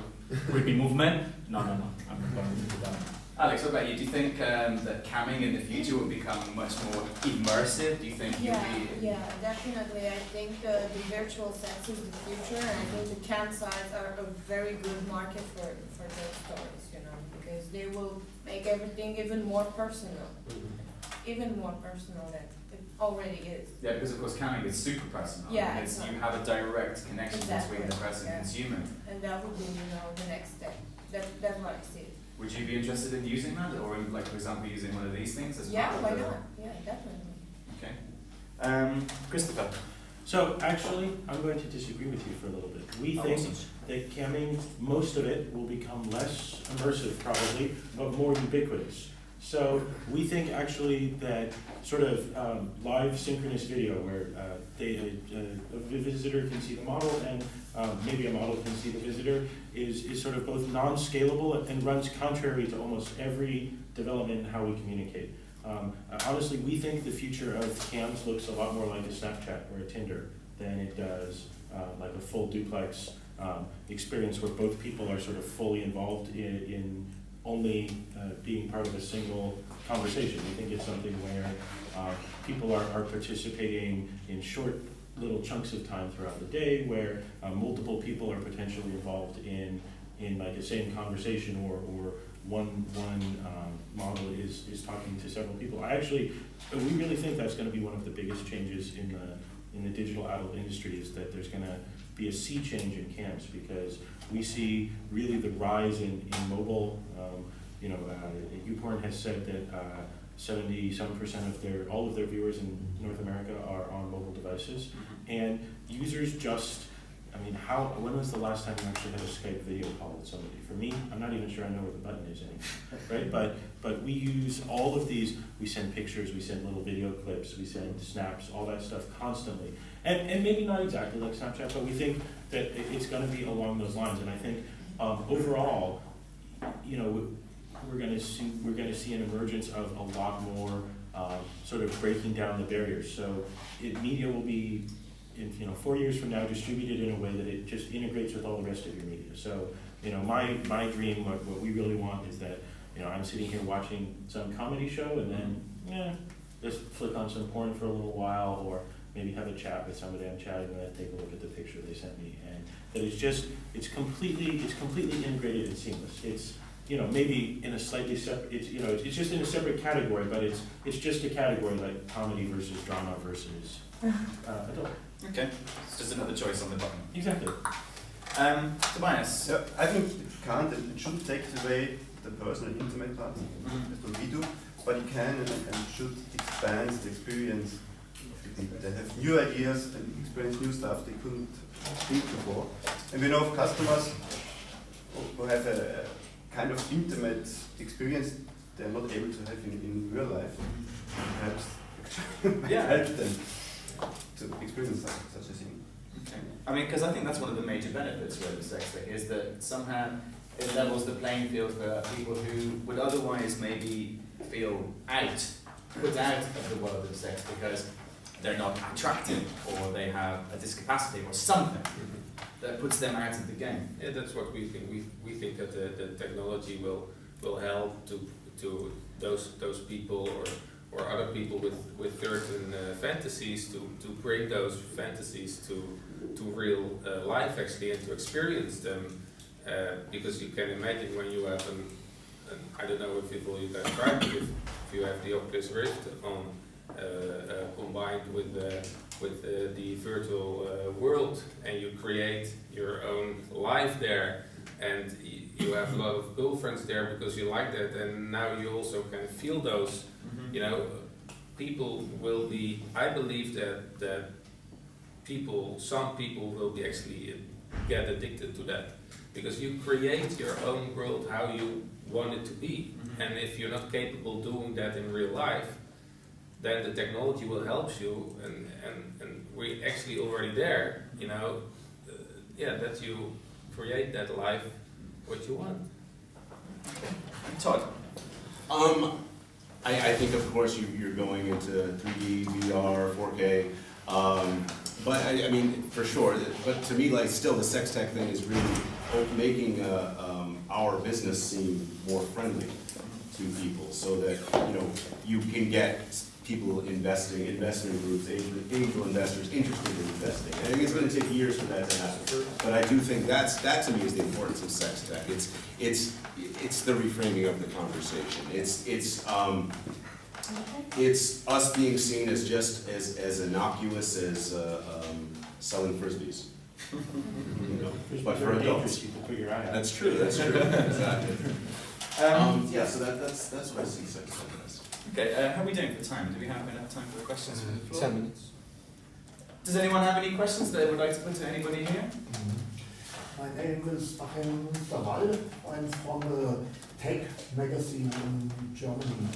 creepy movement, no, I'm not going to do that. Alex, what about you? Do you think that camming in the future will become much more immersive? Do you think Yeah, definitely. I think the virtual sex is the future, and I think the cam sites are a very good market for those stories, because they will make everything even more personal. Even more personal than it already is. Yeah, because of course camming is super personal. Yeah, you have a direct connection between the person and consumer. And that would be, the next step. That's what I see. Would you be interested in using that, or like for example using one of these things as part of why not? Yeah, definitely. Okay. Christopher. So actually, I'm going to disagree with you for a little bit. We think that camming, most of it will become less immersive probably, but more ubiquitous. So we think actually that sort of live synchronous video where a visitor can see the model and maybe a model can see the visitor is sort of both non-scalable and runs contrary to almost every development in how we communicate. Honestly, we think the future of cams looks a lot more like a Snapchat or a Tinder than it does like a full duplex experience where both people are sort of fully involved in only being part of a single conversation. We think it's something where people are participating in short little chunks of time throughout the day where multiple people are potentially involved in like the same conversation or one model is talking to several people. We really think that's going to be one of the biggest changes in the digital adult industry is that there's going to be a sea change in cams because we see really the rise in mobile. YouPorn has said that 77% of all of their viewers in North America are on mobile devices, and users just. When was the last time you actually had a Skype video call with somebody? For me, I'm not even sure I know where the button is anymore, right? But we use all of these, we send pictures, we send little video clips, we send snaps, all that stuff constantly. And maybe not exactly like Snapchat, but we think that it's gonna be along those lines. And I think overall, we're gonna see an emergence of a lot more sort of breaking down the barriers. So media will be, 4 years from now, distributed in a way that it just integrates with all the rest of your media. So, my dream, what we really want is that, I'm sitting here watching some comedy show and then, just flick on some porn for a little while, or maybe have a chat with somebody I'm chatting with, take a look at the picture they sent me, and that it's completely integrated and seamless. It's, maybe in a slightly separate, it's just in a separate category, but it's just a category like comedy versus drama versus adult. Okay, it's just another choice on the button. Exactly. Tobias. Yeah, I think it can't and it shouldn't take away the personal intimate part, that's what we do, but it can and should expand the experience. They have new ideas and experience new stuff they couldn't think before. And we know of customers who have a kind of intimate experience they're not able to have in real life. Perhaps help them to experience such a thing. Okay. Because I think that's one of the major benefits really of SextTech is that somehow it levels the playing field for people who would otherwise maybe feel put out of the world of sex because they're not attractive or they have a discapacity or something that puts them out of the game. Yeah, that's what we think. We think that the technology will help to those people or other people with certain fantasies to bring those fantasies to real life actually and to experience them because you can imagine when you have I don't know if you guys tried it, if you have the Oculus Rift on combined with the virtual world and you create your own life there and you have a lot of girlfriends there because you like that and now you also can feel those. People will be, I believe that some people will be actually get addicted to that because you create your own world how you want it to be. And if you're not capable of doing that in real life, then the technology will help you and we're actually already there, that you create that life what you want. Todd. I think, of course, you're going into 3D, VR, 4K, but I mean, for sure. But to me, like, still, the SextTech thing is really making our business seem more friendly to people, so that you can get people investing, investment groups, angel investors interested in investing. I think it's going to take years for that to happen. But I do think that to me is the importance of SextTech. It's the reframing of the conversation. It's us being seen as just as innocuous as selling frisbees. But for adults. You can put your eye out. That's true. Exactly. So that's what I see SextTech as. Okay, how are we doing for time? Do we have enough time for questions from the floor? 10 minutes. Does anyone have any questions that they would like to put to anybody here? My name is Achim Sawal. I'm from the Tech magazine in Germany.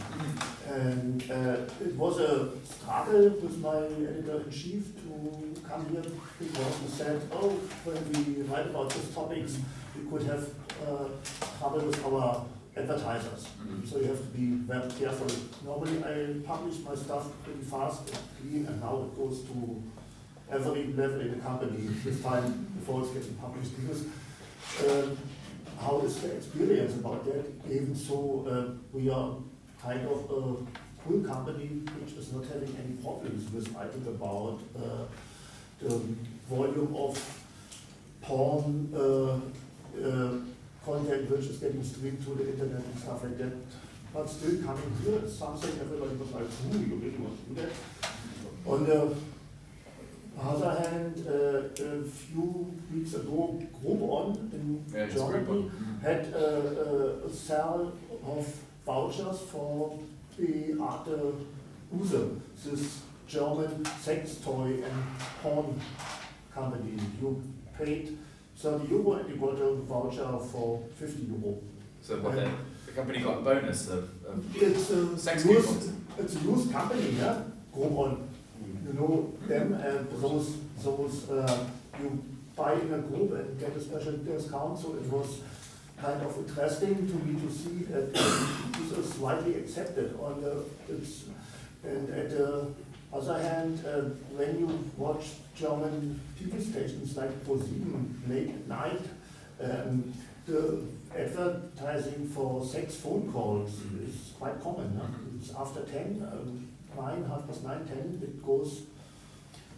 And it was a struggle with my editor-in-chief to come here because he said, oh, when we write about these topics, we could have trouble with our advertisers. So you have to be very careful. Normally I publish my stuff pretty fast and clean, and now it goes to every level in the company this time before it's getting published. Because how is the experience about that? Even so, we are kind of a cool company which is not having any problems with writing about the volume of porn content which is getting streamed to the internet and stuff like that. But still coming here is something everybody was like, ooh, you really want to do that? On the other hand, a few weeks ago, Groupon in Germany had a sale of vouchers for Beate Use, this German sex toy and porn company. You paid 30 euro and you got a voucher for 50 euro. So what the company got a bonus of It's a sex coupons? It's a used company, yeah? Groupon. You know them, and those you buy in a group and get a special discount. So it was kind of interesting to me to see that this is widely accepted. And at the other hand, when you watch German TV stations like ProSieben late at night, the advertising for sex phone calls is quite common. No? It's after 10. 9, 10, it goes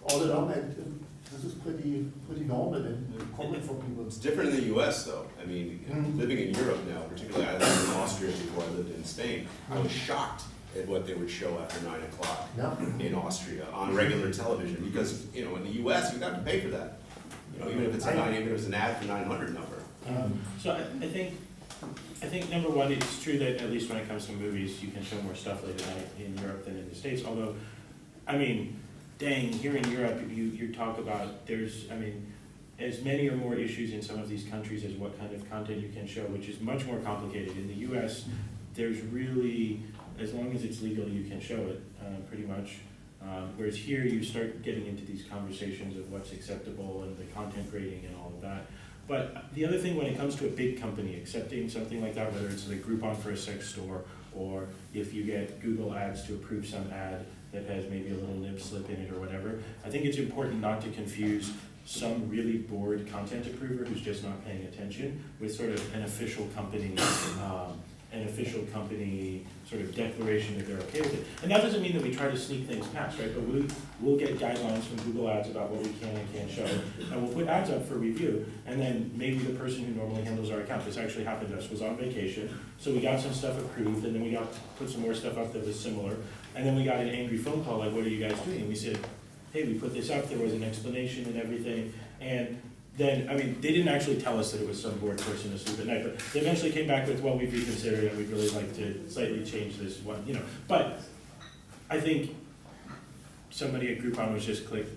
all along, and this is pretty normal and common for people. It's different in the U.S. though. I mean, living in Europe now, particularly I lived in Austria before I lived in Spain, I was shocked at what they would show after 9 o'clock in Austria on regular television, because in the U.S. you have to pay for that. Even if it's an ad for 900 number. So I think number one, it's true that at least when it comes to movies, you can show more stuff late at night in Europe than in the States. Although, I mean, dang, here in Europe, you talk about as many or more issues in some of these countries as what kind of content you can show, which is much more complicated. In the U.S., there's really, as long as it's legal, you can show it, pretty much. Whereas here, you start getting into these conversations of what's acceptable and the content grading and all of that. But the other thing, when it comes to a big company accepting something like that, whether it's like Groupon for a sex store, or if you get Google Ads to approve some ad that has maybe a little nib slip in it or whatever, I think it's important not to confuse some really bored content approver who's just not paying attention with sort of an official company sort of declaration that they're okay with it. And that doesn't mean that we try to sneak things past, right? But we'll get guidelines from Google Ads about what we can and can't show, and we'll put ads up for review, and then maybe the person who normally handles our account, this actually happened to us, was on vacation, so we got some stuff approved, and then we got put some more stuff up that was similar, and then we got an angry phone call like, what are you guys doing? And we said, hey, we put this up, there was an explanation and everything, and then, they didn't actually tell us that it was some bored person asleep at night, but they eventually came back with, well, we've reconsidered and we'd really like to slightly change this one, But I think somebody at Groupon was just click,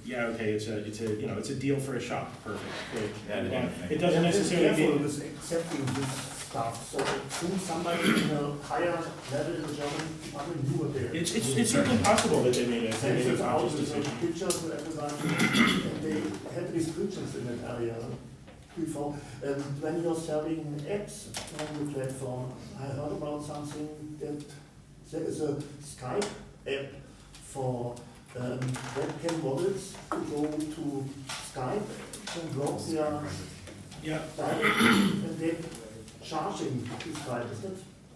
yeah, okay, it's a deal for a shop, perfect, click. Yeah, it doesn't necessarily mean. With accepting this stuff, so soon somebody in a higher level in the German department knew what they are. It's certainly possible that they made a conscious decision. decision. Pictures and everything, and they had restrictions in that area before. And when you're selling apps on the platform, I heard about something that there is a Skype app for webcam models to go to Skype and block their direct, and they're charging to Skype. Is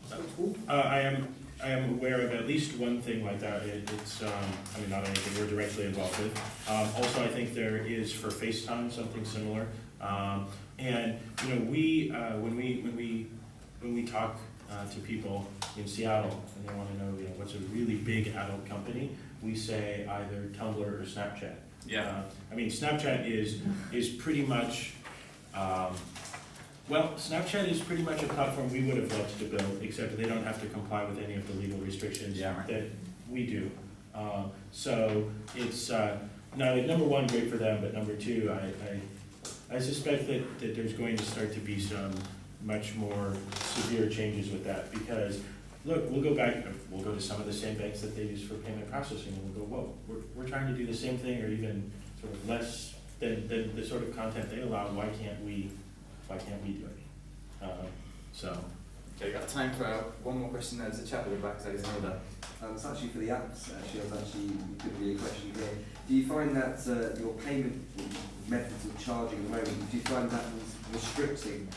that true? I am aware of at least one thing like that. It's not anything we're directly involved with. Also, I think there is for FaceTime something similar. And we when we talk to people in Seattle and they want to know what's a really big adult company, we say either Tumblr or Snapchat. Yeah. Snapchat is pretty much Well, Snapchat is pretty much a platform we would have loved to build, except they don't have to comply with any of the legal restrictions Yeah, right. that we do. So it's number one, great for them, but number two, I suspect that there's going to start to be some much more severe changes with that, because look, we'll go to some of the same banks that they use for payment processing, and we'll go, whoa, we're trying to do the same thing, or even sort of less than the sort of content they allow. Why can't we do it? Okay, got time for one more question. There's a chap at the back, so there's another. It's actually for the apps, actually. I was actually, could be a question here. Do you find that your payment methods of charging at the moment, do you find that restricting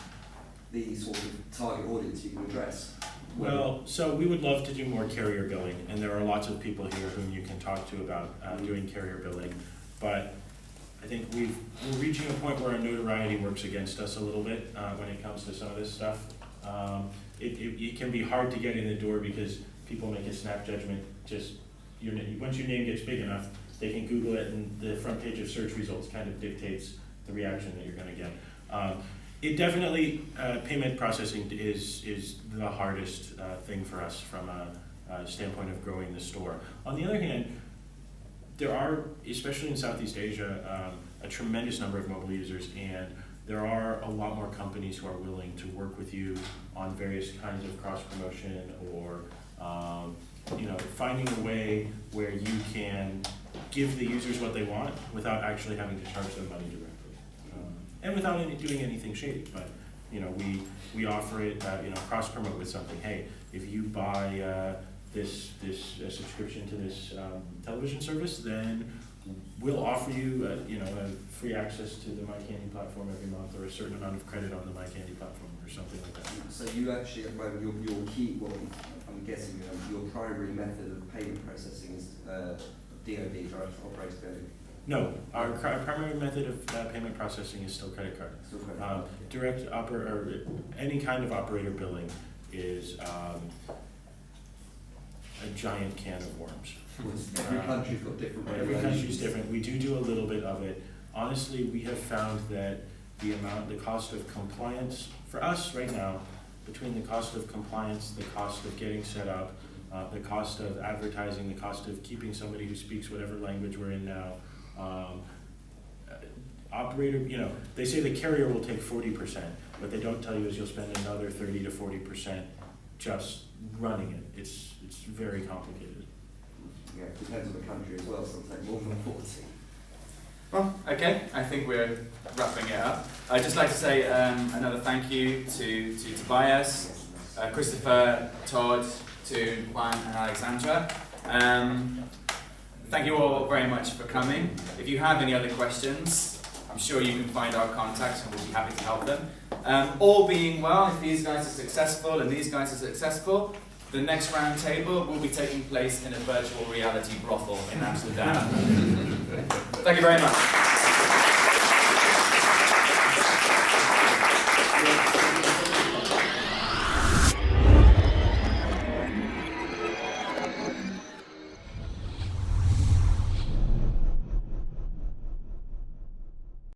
the sort of target audience you can address? Well, so we would love to do more carrier billing, and there are lots of people here whom you can talk to about doing carrier billing, but I think we're reaching a point where our notoriety works against us a little bit when it comes to some of this stuff. It can be hard to get in the door because people make a snap judgment. Just once your name gets big enough, they can Google it, and the front page of search results kind of dictates the reaction that you're going to get. It definitely, payment processing is the hardest thing for us from a standpoint of growing the store. On the other hand, there are, especially in Southeast Asia, a tremendous number of mobile users, and there are a lot more companies who are willing to work with you on various kinds of cross-promotion, or finding a way where you can give the users what they want without actually having to charge them money directly. And without doing anything shady, but we offer it, cross-promote with something. Hey, if you buy this subscription to this television service, then we'll offer you free access to the MyCandy platform every month, or a certain amount of credit on the MyCandy platform, or something like that. So you actually, at the moment, your key, well, I'm guessing your primary method of payment processing is DOD, direct operator billing. No, our primary method of payment processing is still credit card. Still credit card. Direct or any kind of operator billing is a giant can of worms. Every country's got different Every regulations. country's different. We do a little bit of it. Honestly, we have found that the cost of compliance for us right now, between the cost of compliance, the cost of getting set up, the cost of advertising, the cost of keeping somebody who speaks whatever language we're in now. Operator, they say the carrier will take 40%. What they don't tell you is you'll spend another 30 to 40% just running it. It's very complicated. Yeah, it depends on the country as well, some take more than 40. Well, okay, I think we're wrapping it up. I'd just like to say another thank you to Tobias, Christopher, Todd, to Juan and Alexandra. Thank you all very much for coming. If you have any other questions, I'm sure you can find our contacts and we'll be happy to help them. All being well, if these guys are successful and these guys are successful, the next round table will be taking place in a virtual reality brothel in Amsterdam. Thank you very much.